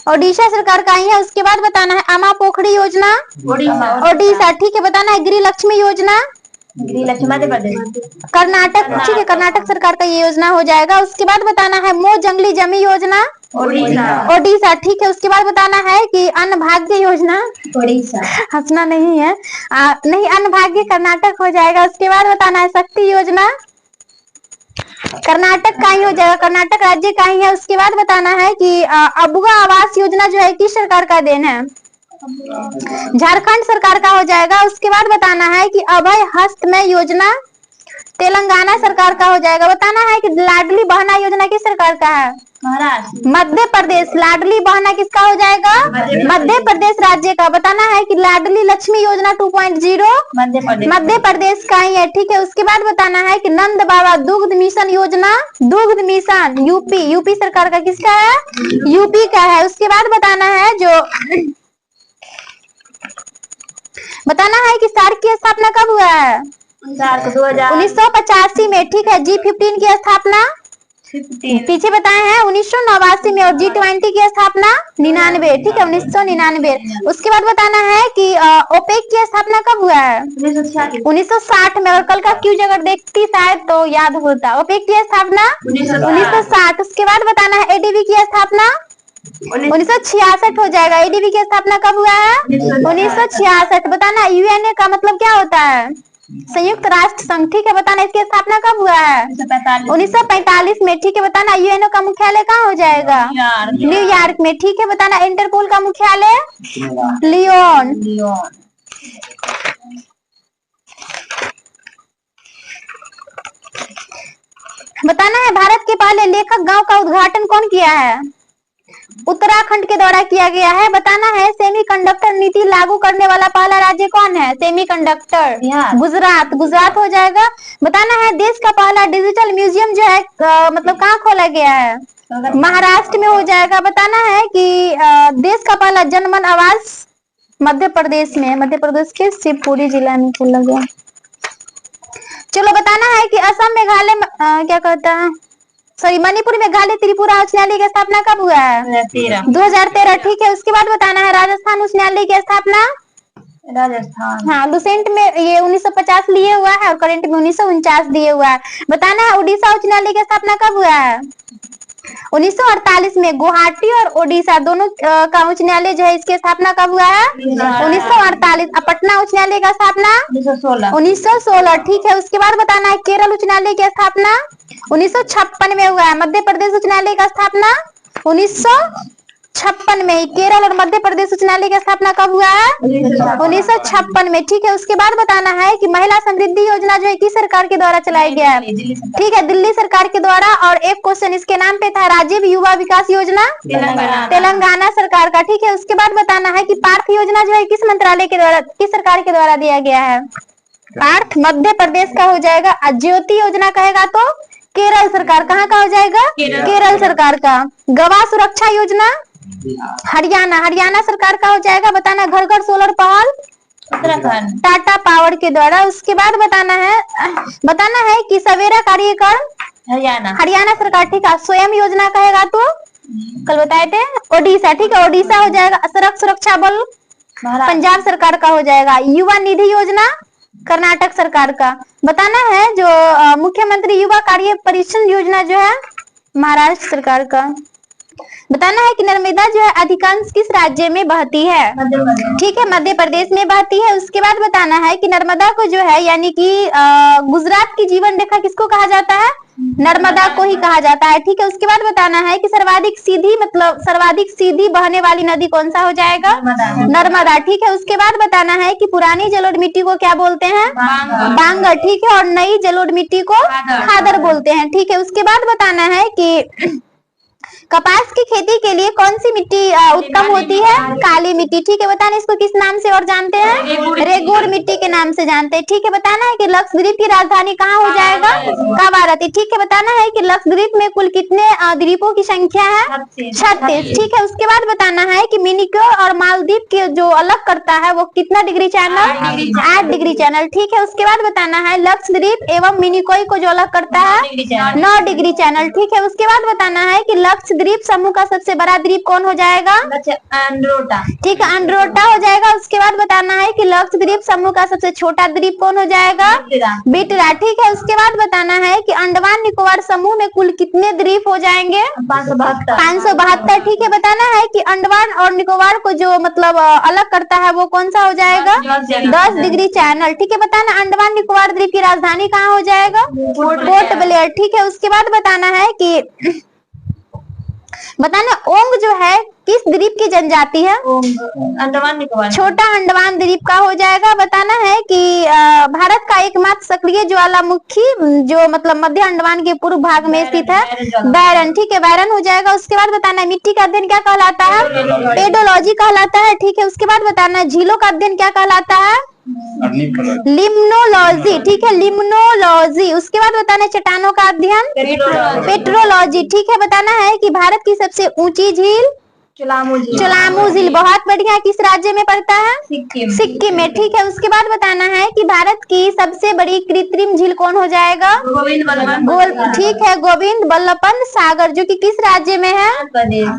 ओडिशा सरकार का ही है। उसके बाद बताना है अमा पोखरी योजना ओडिशा। ठीक है, बताना है गृह लक्ष्मी योजना मध्य प्रदेश कर्नाटक। ठीक है, कर्नाटक सरकार का ये योजना हो जाएगा। उसके बाद बताना है मो जंगली जमी योजना ओडिशा। ठीक है, उसके बाद बताना है कि अन्न भाग्य योजना ओडिशा। हंसना नहीं है, नहीं, अन्न भाग्य कर्नाटक हो जाएगा। उसके बाद बताना है शक्ति योजना कर्नाटक का ही हो जाएगा, कर्नाटक राज्य का ही है। उसके बाद बताना है कि अबुआ आवास योजना जो है किस सरकार का देन है? झारखंड सरकार का हो जाएगा। उसके बाद बताना है कि अभय हस्तमय योजना तेलंगाना सरकार का हो जाएगा। बताना है कि लाडली बहना योजना किस सरकार का है? महाराष्ट्र। मध्य प्रदेश। लाडली बहना किसका हो जाएगा? मध्य प्रदेश राज्य का। बताना है कि लाडली लक्ष्मी योजना 2.0 मध्य प्रदेश का ही है। ठीक है, उसके बाद बताना है कि नंद बाबा दुग्ध मिशन योजना दुग्ध मिशन यूपी सरकार का किसका है? यूपी का है। उसके बाद बताना है जो बताना है कि सार्क की स्थापना कब हुआ है? 1985 में। ठीक है, G15 की स्थापना पीछे बताए हैं 1989 में, और G20 की स्थापना 99। ठीक है, 1999। उसके बाद बताना है कि ओपेक की स्थापना कब हुआ है? 1960 में। और कल का क्यूज अगर देखती शायद तो याद होता। ओपेक की स्थापना 1960। उसके बाद बताना है एडीबी की स्थापना 1966 हो जाएगा। एडीबी की स्थापना कब हुआ है? 1966। बताना यूएनए का मतलब क्या होता है? संयुक्त राष्ट्र संघ, ठीक है, बताना इसकी स्थापना कब हुआ है? 1945 में, ठीक है, बताना यूएनओ का मुख्यालय कहाँ हो जाएगा? न्यूयॉर्क में, ठीक है, बताना इंटरपोल का मुख्यालय? लियोन। बताना है भारत के पहले लेखक गांव का उद्घाटन कौन किया है? उत्तराखंड के द्वारा किया गया है। बताना है सेमीकंडक्टर नीति लागू करने वाला पहला राज्य कौन है? सेमीकंडक्टर गुजरात। गुजरात हो जाएगा। बताना है देश का पहला डिजिटल म्यूजियम जो है मतलब कहाँ खोला गया है? महाराष्ट्र में हो जाएगा। बताना है कि देश का पहला जनमन आवास मध्य प्रदेश में, मध्य प्रदेश के शिवपुरी जिला में खोला गया। चलो बताना है कि असम मेघालय क्या कहता है, सॉरी मणिपुर मेघालय त्रिपुरा उच्च न्यायालय की स्थापना कब हुआ है? 2013, ठीक है। उसके बाद बताना है राजस्थान उच्च न्यायालय की स्थापना? राजस्थान, हाँ, लुसेंट में ये 1950 लिए हुआ है और करंट में 1949 दिए हुआ है। बताना है उड़ीसा उच्च न्यायालय की स्थापना कब हुआ है? 1948 में। गुवाहाटी और ओडिशा दोनों का उच्च न्यायालय जो है इसकी स्थापना कब हुआ है? 1948। पटना उच्च न्यायालय का स्थापना 1916, ठीक है। उसके बाद बताना है केरल उच्च न्यायालय की स्थापना 1956 में हुआ है। मध्य प्रदेश उच्च न्यायालय का स्थापना 1956 में। केरल और मध्य प्रदेश उच्च न्यायालय की स्थापना कब हुआ है? 1956 में, ठीक है। उसके बाद बताना है कि महिला समृद्धि योजना जो है किस सरकार के द्वारा चलाई गया है? ठीक है, दिल्ली सरकार के द्वारा। और एक क्वेश्चन इसके नाम पे था, राजीव युवा विकास योजना तेलंगाना सरकार का, ठीक है। उसके बाद बताना है कि पार्थ योजना जो है किस मंत्रालय के द्वारा, किस सरकार के द्वारा दिया गया है? पार्थ मध्य प्रदेश का हो जाएगा। ज्योति योजना कहेगा तो केरल सरकार, कहाँ का हो जाएगा? केरल सरकार का। गवाह सुरक्षा योजना हरियाणा, हरियाणा सरकार का हो जाएगा। बताना घर घर सोलर पहल उत्तराखंड, टाटा पावर के द्वारा। उसके बाद बताना है कि सवेरा कार्यक्रम हरियाणा, हरियाणा सरकार, ठीक है। स्वयं योजना कहेगा तो कल बताए थे ओडिशा, ठीक है, ओडिशा हो जाएगा। सड़क सुरक्षा बल पंजाब सरकार का हो जाएगा। युवा निधि योजना कर्नाटक सरकार का। बताना है जो मुख्यमंत्री युवा कार्य परिश्रम योजना जो है महाराष्ट्र सरकार का। बताना है कि नर्मदा जो है अधिकांश किस राज्य में बहती है? ठीक है, मध्य प्रदेश में बहती है। उसके बाद बताना है कि नर्मदा को जो है यानी कि गुजरात की जीवन रेखा किसको कहा जाता है? नर्मदा को ही कहा जाता है, ठीक है। उसके बाद बताना है कि सर्वाधिक सीधी बहने वाली नदी कौन सा हो जाएगा? नर्मदा, ठीक है। उसके बाद बताना है कि पुरानी जलोढ़ मिट्टी को क्या बोलते हैं? बांगर, ठीक है। और नई जलोढ़ मिट्टी को खादर बोलते हैं, ठीक है। उसके बाद बताना है कि कपास की खेती के लिए कौन सी मिट्टी उत्तम होती है? काली मिट्टी, ठीक है। बताना इसको किस नाम से और जानते हैं? रेगुर मिट्टी के नाम से जानते हैं, ठीक है। बताना है कि लक्षद्वीप की राजधानी कहाँ हो जाएगा? कावारती, ठीक है। बताना है कि लक्षद्वीप में कुल कितने द्वीपों की संख्या है? 36, ठीक है। उसके बाद बताना है कि मिनिकॉय और मालदीव के जो अलग करता है वो कितना डिग्री चैनल? 8 डिग्री चैनल, ठीक है। उसके बाद बताना है लक्षद्वीप एवं मिनिकॉय को जो अलग करता है 9 डिग्री चैनल, ठीक है। उसके बाद बताना है कि लक्षद्वीप समूह का सबसे बड़ा द्वीप कौन हो जाएगा? अंड्रोटा, ठीक है, अंड्रोटा हो जाएगा। उसके बाद बताना है कि लक्षद्वीप समूह का सबसे छोटा द्वीप कौन हो जाएगा? बिटरा, ठीक है। उसके बाद बताना है कि अंडमान निकोबार समूह में कुल कितने द्वीप हो जाएंगे? 572, ठीक है। बताना है कि अंडमान और निकोबार को जो मतलब अलग करता है वो कौन सा हो जाएगा? 10 डिग्री चैनल, ठीक है। बताना अंडमान निकोबार द्वीप की राजधानी कहाँ हो जाएगा? पोर्ट ब्लेयर, ठीक है। उसके बाद बताना है कि बताना ओंग जो है किस द्वीप की जनजाति है? अंडमान निकोबार, छोटा अंडमान द्वीप का हो जाएगा। बताना है कि भारत का एकमात्र सक्रिय ज्वालामुखी जो मतलब मध्य अंडमान के पूर्व भाग में स्थित है बैरन, ठीक है, बैरन हो जाएगा। उसके बाद बताना है मिट्टी का अध्ययन क्या कहलाता है? पेडोलॉजी कहलाता है, ठीक है। उसके बाद बताना है झीलों का अध्ययन क्या कहलाता है? लिम्नोलॉजी, ठीक है, लिम्नोलॉजी। उसके बाद बताना है चट्टानों का अध्ययन पेट्रोलॉजी, ठीक है। बताना है कि भारत की सबसे ऊंची झील चुलामू झील, बहुत बढ़िया, किस राज्य में पड़ता है? सिक्किम में, ठीक है। उसके बाद बताना है कि भारत की सबसे बड़ी कृत्रिम झील कौन हो जाएगा? ठीक है, गोविंद बल्लभ सागर, जो कि किस राज्य में है?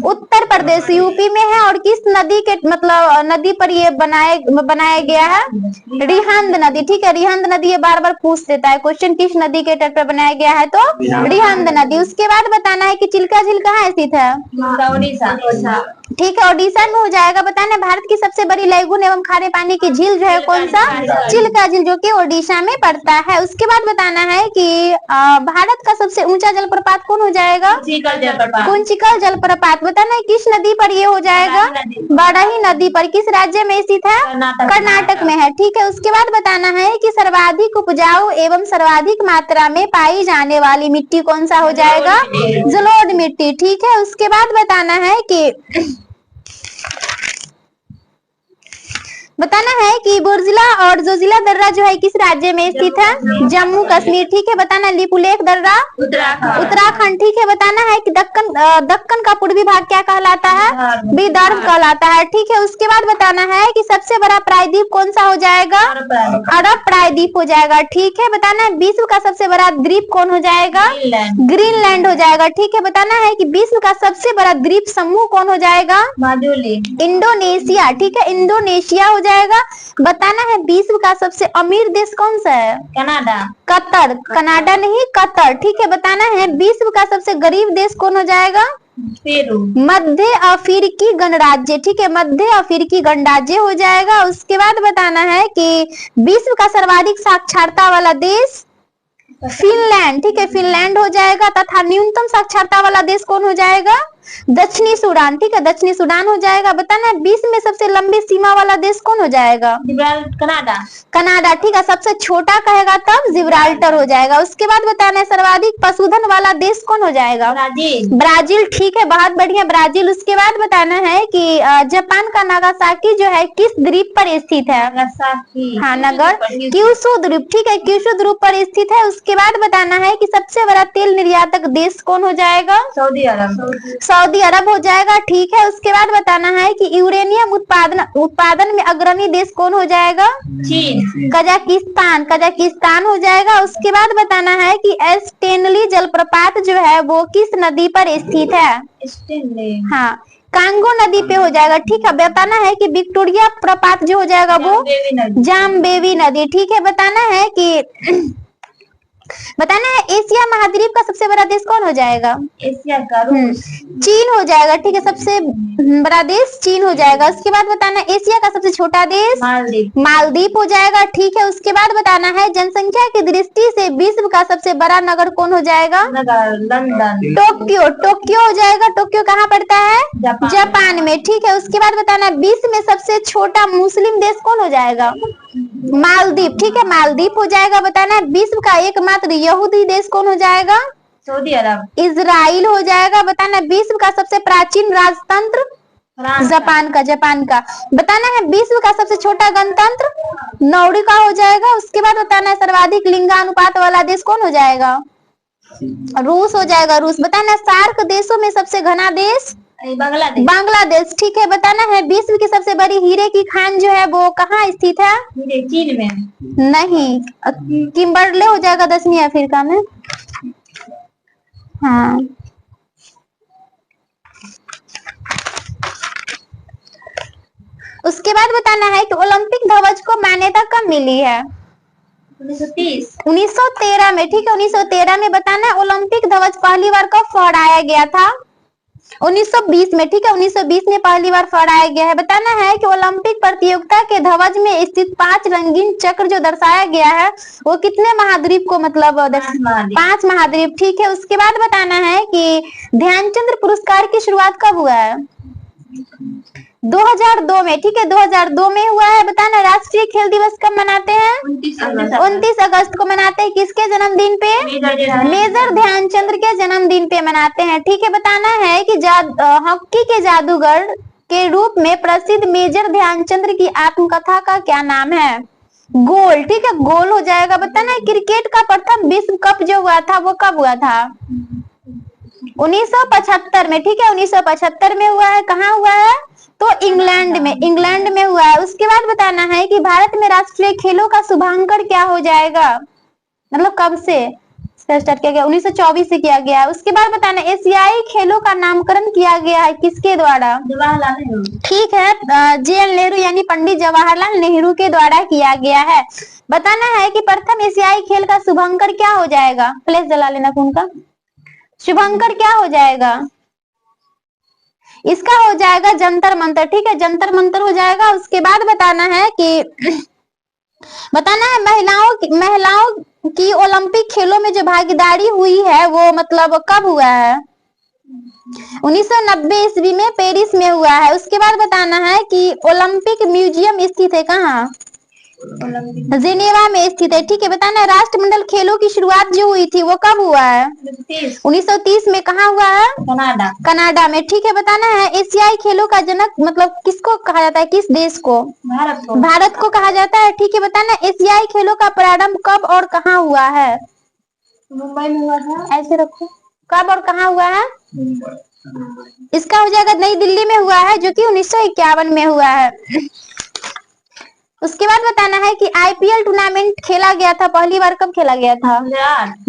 उत्तर प्रदेश, यूपी में है। और किस नदी के मतलब नदी पर ये बनाया गया है? रिहंद नदी, ठीक है, रिहंद नदी। ये बार बार पूछ देता है क्वेश्चन, किस नदी के तट पर बनाया गया है? तो रिहंद नदी। उसके बाद बताना है कि चिल्का झील कहाँ स्थित है? ठीक है। ओडिशा में हो जाएगा। बताना भारत की सबसे बड़ी लैगून एवं खारे पानी की झील जो है कौन सा? चिल्का झील, जो कि ओडिशा में पड़ता है। उसके बाद बताना है कि भारत का सबसे ऊंचा जलप्रपात कौन हो जाएगा? कुंचिकल जलप्रपात। बताना है किस नदी पर ये हो जाएगा? बड़ही नदी पर। किस राज्य में स्थित है? कर्नाटक में है। ठीक है। उसके बाद बताना है कि सर्वाधिक उपजाऊ एवं सर्वाधिक मात्रा में पाई जाने वाली मिट्टी कौन सा हो जाएगा? जलोढ़ मिट्टी। ठीक है। उसके बाद बताना है कि बताना है कि बुर्जिला और जोजिला दर्रा जो है किस राज्य में स्थित है? जम्मू कश्मीर। ठीक है। बताना लिपुलेख दर्रा उत्तराखंड। ठीक है। बताना है कि दक्कन का पूर्वी भाग क्या कहलाता है? विदर्भ कहलाता है। ठीक है। उसके बाद बताना है कि सबसे बड़ा प्रायद्वीप कौन सा हो जाएगा? अरब प्रायद्वीप हो जाएगा। ठीक है। बताना है विश्व का सबसे बड़ा द्वीप कौन हो जाएगा? ग्रीनलैंड हो जाएगा। ठीक है। बताना है कि विश्व का सबसे बड़ा द्वीप समूह कौन हो जाएगा? इंडोनेशिया। ठीक है। इंडोनेशिया हो जाएगा। बताना है विश्व का सबसे अमीर देश कौन सा है? कतर। कनाडा नहीं, कतर। ठीक है। बताना है विश्व का सबसे गरीब देश कौन हो जाएगा? मध्य अफ्रीकी गणराज्य। ठीक है। मध्य अफ्रीकी गणराज्य हो जाएगा। उसके बाद बताना है कि विश्व का सर्वाधिक साक्षरता वाला देश फिनलैंड। ठीक है। फिनलैंड हो जाएगा। तथा न्यूनतम साक्षरता वाला देश कौन हो जाएगा? दक्षिणी सूडान। ठीक है। दक्षिणी सूडान हो जाएगा। बताना है विश्व में सबसे लंबी सीमा वाला देश कौन हो जाएगा? कनाडा। ठीक है। सबसे छोटा कहेगा तब जिब्राल्टर हो जाएगा। उसके बाद बताना है सर्वाधिक पशुधन वाला देश कौन हो जाएगा? ब्राजील। ठीक है। बहुत बढ़िया, ब्राजील। उसके बाद बताना है कि जापान का नागासाकी जो है किस द्वीप पर स्थित है? हाँ, नगर क्यूशू द्वीप। ठीक है। क्यूशू द्वीप पर स्थित है। उसके बाद बताना है कि सबसे बड़ा तेल निर्यातक देश कौन हो जाएगा? सऊदी अरब हो जाएगा। ठीक है। उसके बाद बताना है कि यूरेनियम उत्पादन में अग्रणी देश कौन हो जाएगा? चीन। कजाकिस्तान हो जाएगा। उसके बाद बताना है कि स्टेनली जलप्रपात जो है वो किस नदी पर स्थित है? हाँ, कांगो नदी पे हो जाएगा। ठीक है। बताना है कि विक्टोरिया प्रपात जो हो जाएगा वो जामबेवी नदी। ठीक है। बताना है कि बताना है एशिया महाद्वीप का सबसे बड़ा देश कौन हो जाएगा? एशिया का रूस। चीन हो जाएगा। ठीक है। सबसे बड़ा देश चीन हो जाएगा। उसके बाद बताना है एशिया का सबसे छोटा देश मालदीव हो जाएगा। ठीक है। उसके बाद बताना है जनसंख्या की दृष्टि से विश्व का सबसे बड़ा नगर कौन हो जाएगा? लंदन। टोक्यो। टोक्यो हो जाएगा। टोक्यो कहाँ पड़ता है? जापान में। ठीक है। उसके बाद बताना है विश्व में सबसे छोटा मुस्लिम देश कौन हो जाएगा? मालदीव। ठीक है। मालदीव हो जाएगा। बताना है विश्व का एकमात्र यहूदी देश कौन हो जाएगा? सऊदी अरब। इजराइल हो जाएगा। बताना विश्व का सबसे प्राचीन राजतंत्र जापान का। बताना है विश्व का सबसे छोटा गणतंत्र नौरी का हो जाएगा। उसके बाद बताना है सर्वाधिक लिंगानुपात वाला देश कौन हो जाएगा? रूस हो जाएगा। रूस। बताना है सार्क देशों में सबसे घना देश बांग्लादेश। ठीक है। बताना है विश्व की सबसे बड़ी हीरे की खान जो है वो कहाँ स्थित है? चीन में नहीं, किम्बरले हो जाएगा दक्षिणी अफ्रीका में। हाँ, उसके बाद बताना है कि ओलंपिक ध्वज को मान्यता कब मिली है? 1913 में। ठीक है। 1913 में। बताना है ओलंपिक ध्वज पहली बार कब फहराया गया था? 1920 में। ठीक है। 1920 में पहली बार फहराया गया है। बताना है कि ओलंपिक प्रतियोगिता के ध्वज में स्थित 5 रंगीन चक्र जो दर्शाया गया है वो कितने महाद्वीप को मतलब 5 महाद्वीप। ठीक है। उसके बाद बताना है कि ध्यानचंद पुरस्कार की शुरुआत कब हुआ है? 2002 में। ठीक है। 2002 में हुआ है। बताना राष्ट्रीय खेल दिवस कब मनाते हैं? 29 अगस्त को मनाते हैं। किसके जन्मदिन पे? मेजर ध्यानचंद के जन्मदिन पे मनाते हैं। ठीक है। बताना है कि हॉकी के जादूगर के रूप में प्रसिद्ध मेजर ध्यानचंद की आत्मकथा का क्या नाम है? गोल। ठीक है। गोल हो जाएगा। बताना है क्रिकेट का प्रथम विश्व कप जो हुआ था वो कब हुआ था? 1975 में। ठीक है। 1975 में हुआ है। कहाँ हुआ है? तो इंग्लैंड में हुआ है। उसके बाद बताना है कि भारत में राष्ट्रीय खेलों का शुभारंभ क्या हो जाएगा? मतलब कब से स्टार्ट किया गया? 1924 से किया गया है। उसके बाद बताना एशियाई खेलों का नामकरण किया गया है किसके द्वारा? जवाहरलाल नेहरू। ठीक है। JL नेहरू यानी पंडित जवाहरलाल नेहरू के द्वारा किया गया है। बताना है कि प्रथम एशियाई खेल का शुभंकर क्या हो जाएगा? प्लेस जला लेना फोन का। शुभंकर क्या हो जाएगा? इसका हो जाएगा जंतर मंतर। ठीक है, जंतर मंतर हो जाएगा। उसके बाद बताना है कि बताना है महिलाओं की ओलंपिक खेलों में जो भागीदारी हुई है वो मतलब कब हुआ है? 1990 ईस्वी में पेरिस में हुआ है। उसके बाद बताना है कि ओलंपिक म्यूजियम स्थित है कहाँ? जिनेवा में स्थित है। ठीक है, बताना है राष्ट्रमंडल खेलों की शुरुआत जो हुई थी वो कब हुआ है? 1930 में। कहाँ हुआ है? कनाडा में। ठीक है, बताना है एशियाई खेलों का जनक मतलब किसको कहा जाता है, किस देश को? भारत को कहा जाता है। ठीक है, बताना एशियाई खेलों का प्रारंभ कब और कहाँ हुआ है? मुंबई में हुआ था। ऐसे रखो, कब और कहाँ हुआ है? इसका हो जाएगा नई दिल्ली में हुआ है, जो कि 1951 में हुआ है। उसके बाद बताना है कि आईपीएल टूर्नामेंट खेला गया था पहली बार कब खेला गया था?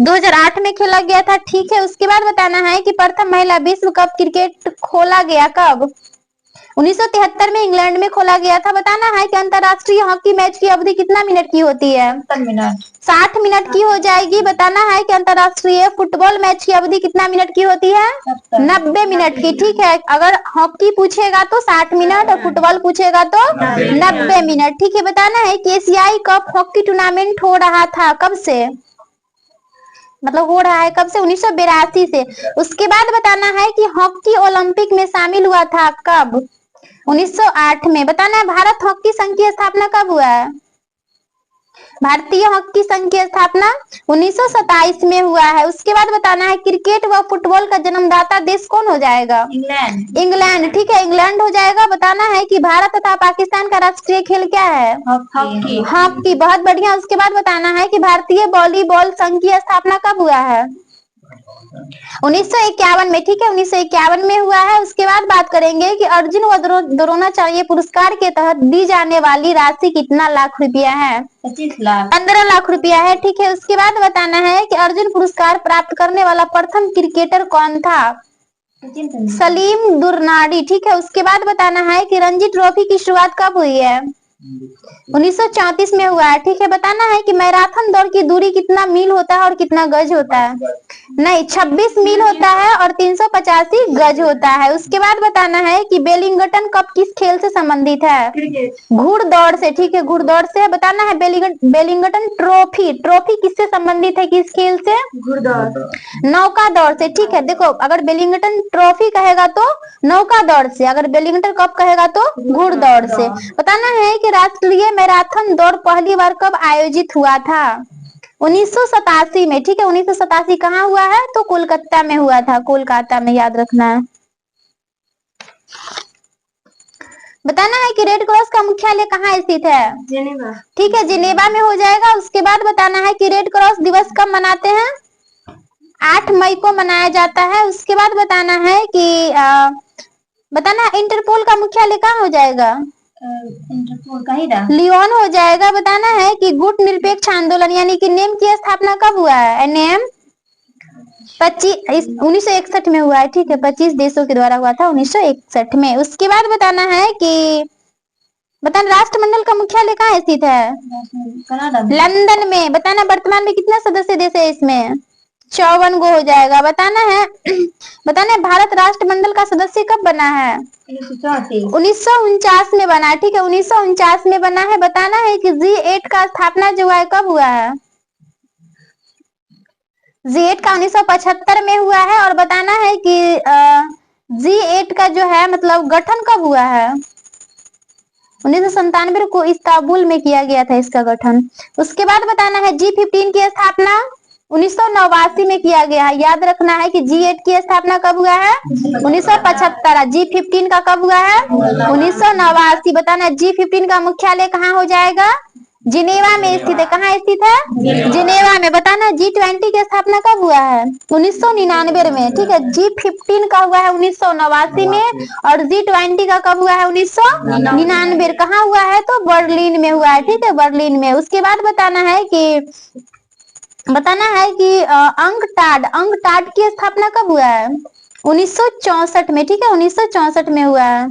2008 में खेला गया था। ठीक है, उसके बाद बताना है कि प्रथम महिला विश्व कप क्रिकेट खोला गया कब? 1973 में इंग्लैंड में खोला गया था। बताना है कि अंतरराष्ट्रीय हॉकी मैच की अवधि कितना मिनट की होती है? 60 मिनट की हो जाएगी। बताना है कि अंतरराष्ट्रीय फुटबॉल मैच की अवधि कितना मिनट की होती है? 90 मिनट की। ठीक है, अगर हॉकी पूछेगा तो 60 मिनट और फुटबॉल पूछेगा तो 90 मिनट। ठीक है, बताना है कि एशियाई कप हॉकी टूर्नामेंट हो रहा था कब से, मतलब हो रहा है कब से? 1982 से। उसके बाद बताना है कि हॉकी ओलंपिक में शामिल हुआ था कब? 1908 में। बताना है भारत हॉकी संघ की स्थापना कब हुआ है? भारतीय हॉकी संघ की स्थापना 1927 में हुआ है। उसके बाद बताना है क्रिकेट व फुटबॉल का जन्मदाता देश कौन हो जाएगा? इंग्लैंड। ठीक है, इंग्लैंड हो जाएगा। बताना है कि भारत तथा पाकिस्तान का राष्ट्रीय खेल क्या है? हॉकी। बहुत बढ़िया। उसके बाद बताना है कि भारतीय वॉलीबॉल संघ की स्थापना कब हुआ है? 1951 में। ठीक है, 1951 में हुआ है। उसके बाद बात करेंगे कि अर्जुन व द्रोणाचार्य पुरस्कार के तहत दी जाने वाली राशि कितना लाख रुपया है? 25 लाख। 15 लाख रुपया है। ठीक है, उसके बाद बताना है कि अर्जुन पुरस्कार प्राप्त करने वाला प्रथम क्रिकेटर कौन था? सलीम दुर्रानी। ठीक है, उसके बाद बताना है कि रणजी ट्रॉफी की शुरुआत कब हुई है? 1934 में हुआ है। ठीक है, बताना है कि मैराथन दौड़ की दूरी कितना मील होता है और कितना गज होता है? नहीं, 26 मील होता है और 385 गज होता है। उसके बाद बताना है कि वेलिंगटन कप किस खेल से संबंधित है? घुड़दौड़ से। ठीक है, घुड़दौड़ से। बताना है वेलिंगटन ट्रॉफी किससे संबंधित है, किस खेल से? घुड़दौड़। नौका दौड़ से। ठीक है, देखो अगर वेलिंगटन ट्रॉफी कहेगा तो नौका दौड़ से, अगर वेलिंगटन कप कहेगा तो घुड़दौड़ से। बताना है कि राष्ट्रीय मैराथन दौड़ पहली बार कब आयोजित हुआ था? 1987 में। ठीक है, 1987 कहाँ हुआ है? तो कोलकाता में हुआ था, कोलकाता में, याद रखना है। बताना है कि रेड क्रॉस का मुख्यालय कहाँ स्थित है? जिनेवा। ठीक है, जिनेवा में हो जाएगा। उसके बाद बताना है कि रेड क्रॉस दिवस कब मनाते हैं? 8 मई को मनाया जाता है। उसके बाद बताना है कि बताना है इंटरपोल का मुख्यालय कहाँ हो जाएगा? लियोन हो जाएगा। बताना है कि गुट निरपेक्ष आंदोलन यानी कि नेम की स्थापना कब हुआ है? नेम 1961 में हुआ है। ठीक है, 25 देशों के द्वारा हुआ था 1961 में। उसके बाद बताना है कि बताना राष्ट्रमंडल का मुख्यालय कहाँ स्थित है? लंदन में। बताना वर्तमान में कितने सदस्य देश है इसमें? 54 गो हो जाएगा। बताना है बताना है भारत राष्ट्रमंडल का सदस्य कब बना है? 1949 में बना है। ठीक है, 1949 में बना है। बताना है कि G8 का स्थापना जो है कब हुआ है? G8 का 1975 में हुआ है। और बताना है कि G8 का जो है मतलब गठन कब हुआ है? 1997 को इस्तांबुल में किया गया था इसका गठन। उसके बाद बताना है G15 की स्थापना 1989 में किया गया है। याद रखना है कि G8 की स्थापना कब हुआ है? 1975। G15 का कब हुआ है? 1989। बताना है G15 का मुख्यालय कहाँ हो जाएगा? जिनेवा में स्थित है। कहाँ स्थित है? जिनेवा में। बताना G20 की स्थापना कब हुआ है? 1999 में। ठीक है, G15 का हुआ है 1989 में और G20 का कब हुआ है? 1999। कहाँ हुआ है? तो बर्लिन में हुआ है। ठीक है, बर्लिन में। उसके बाद बताना है कि अंकटाड की स्थापना कब हुआ है? 1964 में। ठीक है, 1964 में हुआ है।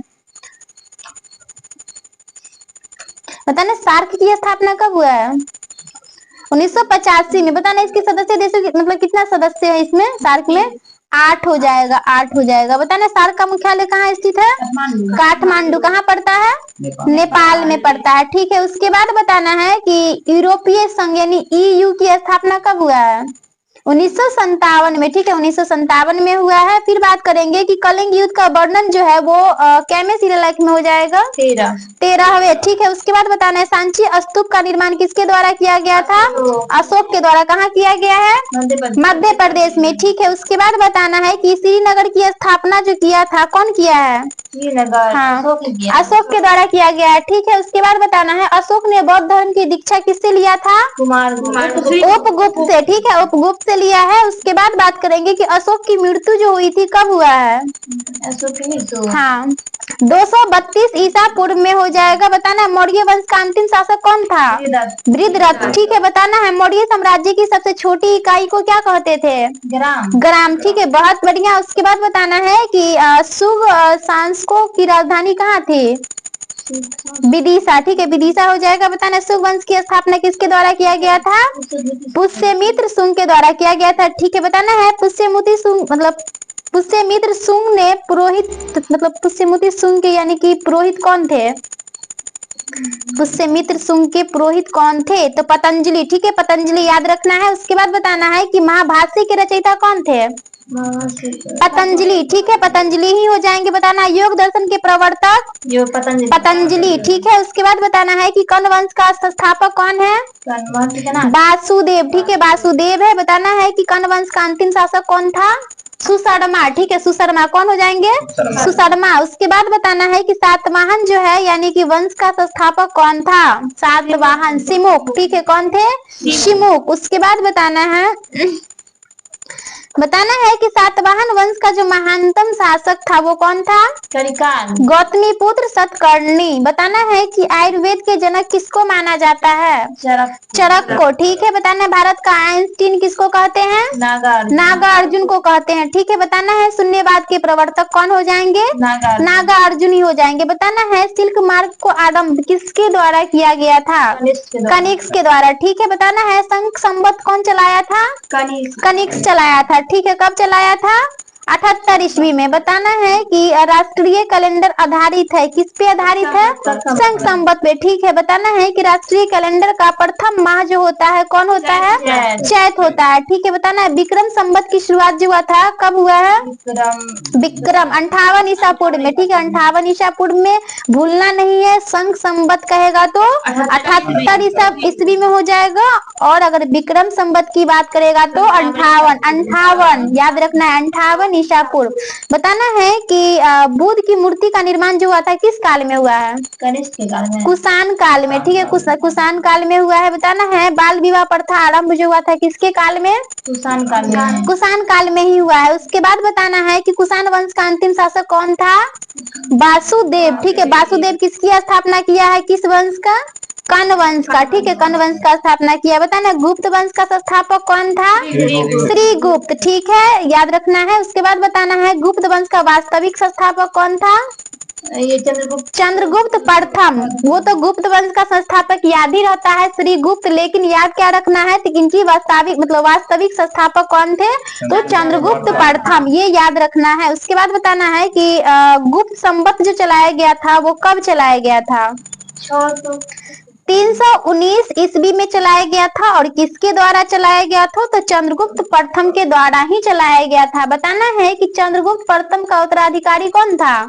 बताना सार्क की स्थापना कब हुआ है? 1985 में। बताना इसके सदस्य देशों की मतलब कितना सदस्य है इसमें सार्क में? 8 हो जाएगा, 8 हो जाएगा। बताना सार्क का मुख्यालय कहाँ स्थित है? काठमांडू। कहाँ पड़ता है? नेपाल में पड़ता है। ठीक है, उसके बाद बताना है कि यूरोपीय संघ यानी EU की स्थापना कब हुआ है? 1957 में। ठीक है, 1957 में हुआ है। फिर बात करेंगे कि कलिंग युद्ध का वर्णन जो है वो कैमे शिलालेख में हो जाएगा? 13वें। ठीक है, उसके बाद बताना है सांची स्तूप का निर्माण किसके द्वारा किया गया था? अशोक के द्वारा। कहाँ किया गया है? मध्य प्रदेश में। ठीक है, उसके बाद बताना है कि श्रीनगर की स्थापना जो किया था कौन किया है? श्रीनगर। हाँ, अशोक के द्वारा किया गया है। ठीक है, उसके बाद बताना है अशोक ने बौद्ध धर्म की दीक्षा किससे लिया था? उपगुप्त से। ठीक है, उपगुप्त से लिया है। उसके बाद बात करेंगे कि अशोक की मृत्यु जो हुई थी कब हुआ है? अशोक की मृत्यु। हाँ, 232 ईसा पूर्व में हो जाएगा। बताना है मौर्य वंश का अंतिम शासक कौन था? वृद्धरथ। ठीक है, बताना है मौर्य साम्राज्य की सबसे छोटी इकाई को क्या कहते थे? ग्राम। ठीक है, बहुत बढ़िया। उसके बाद बताना है कि शुग शासकों की राजधानी कहाँ थी? विदिशा। ठीक है, विदिशा हो जाएगा। बताना शुग वंश की स्थापना किसके द्वारा किया गया था? पुष्यमित्र शुंग के द्वारा किया गया था। ठीक है, बताना है पुष्यमित्र शुंग ने पुरोहित पुष्यमित्र शुंग के यानी कि पुरोहित कौन थे? पुष्यमित्र शुंग के पुरोहित कौन थे? तो पतंजलि। ठीक है, पतंजलि याद रखना है। उसके बाद बताना है कि महाभाष्य के रचयिता कौन थे? पतंजलि। ठीक है, पतंजलि ही हो जाएंगे। बताना योग दर्शन के प्रवर्तक? पतंजलि। ठीक है, उसके बाद बताना है कि कर्ण वंश का संस्थापक कौन है? वासुदेव। ठीक है, वासुदेव है। बताना है कि कर्ण वंश का अंतिम शासक कौन था? सुशर्मा। ठीक है, सुशर्मा। कौन हो जाएंगे? सुशर्मा। उसके बाद बताना है कि सातवाहन जो है यानी कि वंश का संस्थापक कौन था? सातवाहन सिमुक। ठीक है, कौन थे? शिमुक। उसके बाद बताना है कि सातवाहन वंश का जो महानतम शासक था वो कौन था? कलिकाल। गौतमी पुत्र सतकर्णी। बताना है कि आयुर्वेद के जनक किसको माना जाता है? चरक को। ठीक है, बताना है भारत का आइंस्टीन किसको कहते हैं? नागार्जुन को कहते हैं। ठीक है, बताना है शून्यवाद के प्रवर्तक कौन हो जाएंगे? नागार्जुन ही हो जाएंगे। बताना है सिल्क मार्ग को आरंभ किसके द्वारा किया गया था? कनिष्क के द्वारा। ठीक है, बताना है शंख संवत कौन चलाया था? कनिष्क चलाया था। ठीक है, कब चलाया था? 78 ईस्वी में। बताना है कि राष्ट्रीय कैलेंडर आधारित है किस पे आधारित है? शंख संवत पे। ठीक है, बताना है कि राष्ट्रीय कैलेंडर का प्रथम माह जो होता है कौन होता है? चैत होता है। ठीक है, बताना है विक्रम संवत की शुरुआत जो हुआ था कब हुआ है? विक्रम 58 ईसा पूर्व में। ठीक है, 58 ईसा पूर्व में भूलना नहीं है। शंख संवत कहेगा तो 78 ईसा ईस्वी में हो जाएगा। और अगर विक्रम संवत की बात करेगा तो 58 याद रखना है, 58 ईसा पूर्व। बताना है कि बुद्ध की मूर्ति का निर्माण जो हुआ था किस काल में हुआ है? कनिष्क के काल में। कुषाण काल में। ठीक है, कुषाण काल में हुआ है। बताना है बाल विवाह प्रथा आरंभ जो हुआ था किसके काल में? कुषाण काल में। कुषाण काल में ही हुआ है। उसके बाद बताना है कि कुषाण वंश का अंतिम शासक कौन था? वासुदेव। ठीक है, वासुदेव किसकी स्थापना किया है? किस वंश का? कर्ण वंश का। ठीक है, कर्ण वंश का स्थापना किया। बताना गुप्त वंश का संस्थापक कौन था? श्रीगुप्त। ठीक है, याद रखना है। उसके बाद बताना है गुप्त वंश का वास्तविक संस्थापक कौन था? ये चंद्रगुप्त प्रथम। वो तो गुप्त वंश का संस्थापक याद ही रहता है श्रीगुप्त, लेकिन याद क्या रखना है कि इनकी वास्तविक संस्थापक कौन थे? तो चंद्रगुप्त प्रथम, ये याद रखना है। उसके बाद बताना है कि गुप्त संवत जो चलाया गया था वो कब चलाया गया था? 319 ईस्वी में चलाया गया था। और किसके द्वारा चलाया गया था? तो चंद्रगुप्त प्रथम के द्वारा ही चलाया गया था। बताना है कि चंद्रगुप्त प्रथम का उत्तराधिकारी कौन था?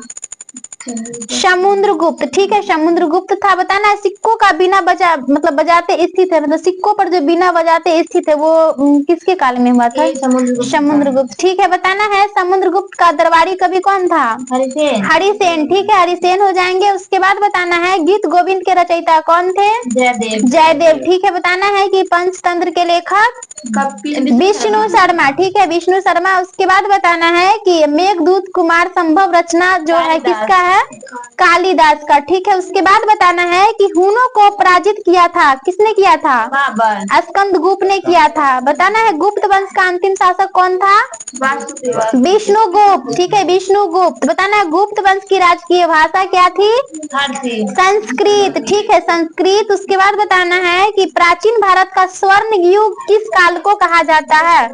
समुद्रगुप्त। ठीक है, समुद्रगुप्त था। बताना है सिक्कों का बिना बजाते स्थित है, मतलब सिक्कों पर जो बिना बजाते स्थित है वो किसके काल में हुआ था? समुद्रगुप्त। ठीक है, बताना है समुद्रगुप्त का दरबारी कवि कौन था? हरिसेन। ठीक है, हरिसेन हो जाएंगे। उसके बाद बताना है गीत गोविंद के रचयिता कौन थे? जयदेव। ठीक है, बताना है कि पंचतंत्र के लेखक विष्णु शर्मा। ठीक है, विष्णु शर्मा। उसके बाद बताना है कि मेघदूत कुमार संभव रचना जो है किसका है? है? कालिदास का। ठीक है, उसके बाद बताना है कि हुनों को पराजित किया था, किसने किया था? बाबर। स्कंदगुप्त ने किया था। बताना है गुप्त वंश का अंतिम शासक कौन था? विष्णुगुप्त। ठीक है, विष्णुगुप्त। बताना है गुप्त वंश की राजकीय भाषा क्या थी? फारसी। संस्कृत। ठीक है, संस्कृत। उसके बाद बताना है कि प्राचीन भारत का स्वर्ण युग किस काल को कहा जाता है?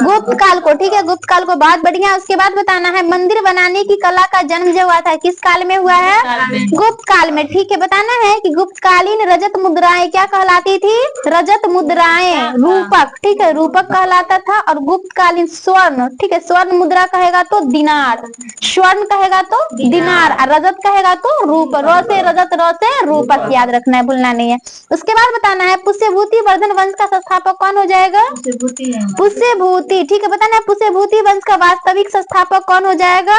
गुप्त काल को। ठीक है, गुप्त काल को। बहुत बढ़िया। उसके बाद बताना है मंदिर बनाने की कला का जन्म जो हुआ था किस काल में हुआ है? गुप्त काल में। ठीक है, बताना है कि गुप्तकालीन रजत मुद्राएं क्या कहलाती थी? रजत मुद्राएं रूपक। ठीक है, रूपक कहलाता था। और गुप्तकालीन स्वर्ण, ठीक है, स्वर्ण मुद्रा कहेगा तो दिनार, स्वर्ण कहेगा तो दिनार, और रजत कहेगा तो रूप। रो से रजत, रो से रूपक, याद रखना है, भूलना नहीं है। उसके बाद बताना है पुष्यभूति वर्धन वंश का संस्थापक कौन हो जाएगा? पुष्यभूति। ठीक है, बताना है पुष्यभूति वंश का वास्तविक संस्थापक कौन हो जाएगा?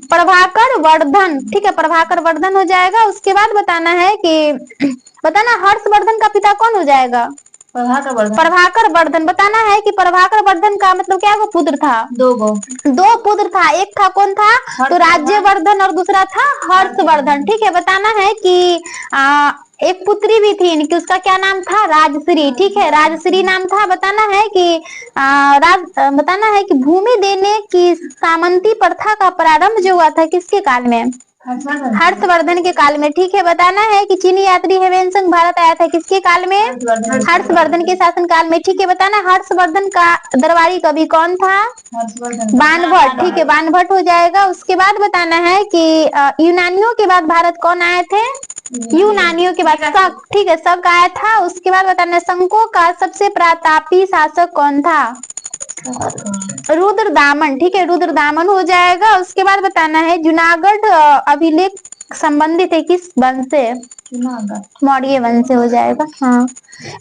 प्रभाकर वर्धन। ठीक है, प्रभाकर वर्धन हो जाएगा। उसके बाद बताना है कि बताना हर्षवर्धन का पिता कौन हो जाएगा? प्रभाकर वर्धन। बताना है कि प्रभाकर वर्धन का मतलब क्या वो पुत्र था? दो पुत्र था। एक था कौन था? तो राज्यवर्धन और दूसरा था हर्षवर्धन। ठीक है, बताना है कि एक पुत्री भी थी इनकी, उसका क्या नाम था? राजश्री। ठीक है, राजश्री नाम था। बताना है कि बताना है कि भूमि देने की सामंती प्रथा का प्रारंभ जो हुआ था किसके काल में? हर्षवर्धन के काल में। ठीक है, बताना है कि चीनी यात्री हेवेनसंग भारत आया था किसके काल में? हर्षवर्धन के शासन काल में। ठीक है, बताना हर्षवर्धन का दरबारी कवि कौन था? बाणभट्ट। ठीक है, बाणभट्ट हो जाएगा। उसके बाद बताना है कि यूनानियों के बाद भारत कौन आए थे? यूनानियों के बाद शक। ठीक है, शक आया था। उसके बाद बताना है शंकों का सबसे प्रतापी शासक कौन था? रुद्रदामन। ठीक है, रुद्रदामन हो जाएगा। उसके बाद बताना है जूनागढ़ अभिलेख संबंधित है किस वंश से? मौर्य वंश से हो जाएगा। हाँ,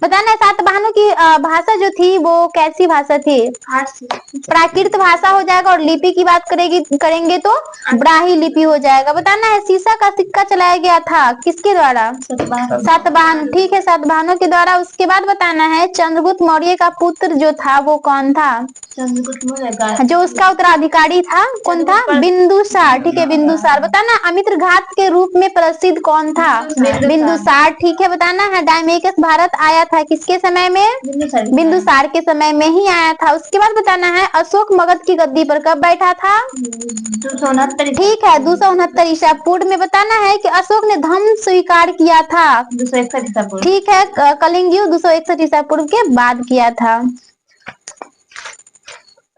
बताना है सातवाहनों की भाषा जो थी वो कैसी भाषा थी? प्राकृत भाषा हो जाएगा। और लिपि की बात करेंगे तो ब्राह्मी लिपि हो जाएगा। बताना है सीसा का सिक्का चलाया गया था किसके द्वारा? सातवाहन। ठीक है, सातवाहनों के द्वारा। उसके बाद बताना है चंद्रगुप्त मौर्य का पुत्र जो था वो कौन था? जो उसका उत्तराधिकारी था कौन था? बिंदुसार। ठीक है, बिंदुसार। बताना अमित्र घात के रूप में प्रसिद्ध कौन था? बिंदुसार। ठीक है, बताना है डायमेकस भारत आया था किसके समय में? बिंदुसार के समय में ही आया था। उसके बाद बताना है अशोक मगध की गद्दी पर कब बैठा था? 269। ठीक है, 269 ईसा पूर्व में। बताना है कि अशोक ने धम्म स्वीकार किया था 261 ईसा पूर्व। ठीक है, कलिंग युग 261 ईसा पूर्व के बाद किया था।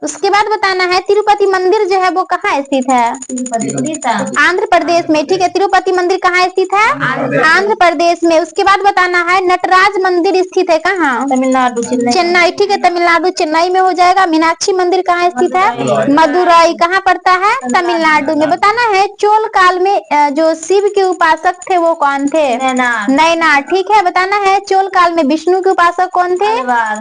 उसके बाद बताना है तिरुपति मंदिर जो है वो कहाँ स्थित है? आंध्र प्रदेश में। ठीक है, तिरुपति मंदिर कहाँ स्थित है? आंध्र प्रदेश में। उसके बाद बताना है नटराज मंदिर स्थित है कहाँ? तमिलनाडु, चेन्नई। ठीक है, तमिलनाडु चेन्नई में हो जाएगा। मीनाक्षी मंदिर कहाँ स्थित है? मदुरई। कहाँ पड़ता है? तमिलनाडु में। बताना है चोल काल में जो शिव के उपासक थे वो कौन थे? नैना। ठीक है, बताना है चोल काल में विष्णु के उपासक कौन थे?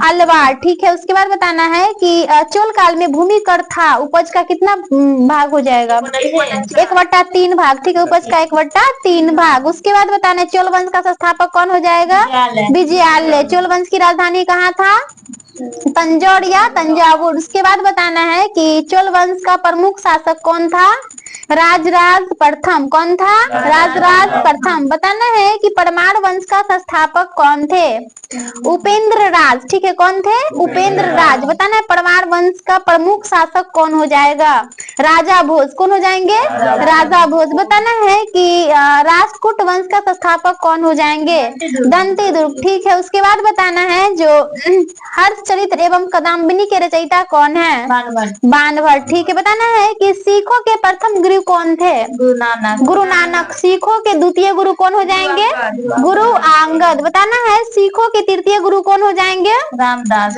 अलवार। ठीक है, उसके बाद बताना है कि चोल काल में भूमि कर था उपज का कितना भाग हो जाएगा? 1/3 भाग। ठीक है, उपज का 1/3 भाग। उसके बाद बताना है चोल वंश का संस्थापक कौन हो जाएगा? विजयालय। चोल वंश की राजधानी कहाँ था? तंजौर या तंजावुर। उसके बाद बताना है कि चोल वंश का प्रमुख शासक कौन था? राजराज प्रथम। कौन था? राजराज प्रथम। बताना है कि परमार वंश का संस्थापक कौन थे? उपेंद्र राज। ठीक है, कौन थे? उपेंद्र राज। बताना है परमार वंश का प्रमुख शासक कौन हो जाएगा? राजा भोज। कौन हो जाएंगे? राजा भोज। बताना है कि राष्ट्रकूट वंश का संस्थापक कौन हो जाएंगे? दंतेदुर्ग। ठीक है, उसके बाद बताना है जो हर्षचरित्र एवं कादम्बिनी के रचयिता कौन है? बाणभट्ट। ठीक है, बताना है कि सिखों के प्रथम गुरु कौन थे? गुरु नानक। सिखों के द्वितीय गुरु कौन हो जाएंगे? गुरु अंगद। बताना है सिखों के तृतीय गुरु कौन हो जाएंगे? रामदास।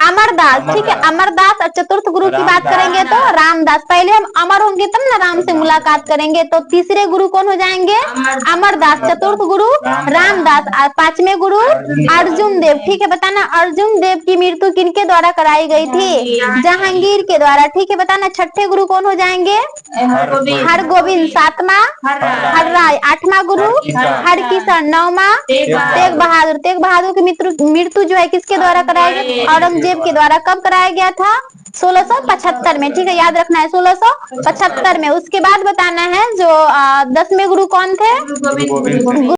अमरदास। ठीक है, अमरदास। और चतुर्थ गुरु की बात करेंगे तो रामदास। पहले हम अमर होंगे तब ना राम से मुलाकात करेंगे। तो तीसरे गुरु कौन हो जाएंगे? अमरदास। चतुर्थ गुरु रामदास। और पांचवें गुरु अर्जुन देव। ठीक है, बताना अर्जुन देव की मृत्यु किनके द्वारा कराई गई थी? जहांगीर के द्वारा। ठीक है, बताना छठे गुरु कौन हो जाएंगे? हरगोविंद सातवां, हर्राय आठवां गुरु, हरकिशन नौवां, तेग बहादुर की मृत्यु जो है किसके द्वारा कराया गया? औरंगजेब के द्वारा। कब कराया गया था? 1675 में। ठीक है, याद रखना है 1675 में। उसके बाद बताना है जो 10वें गुरु कौन थे?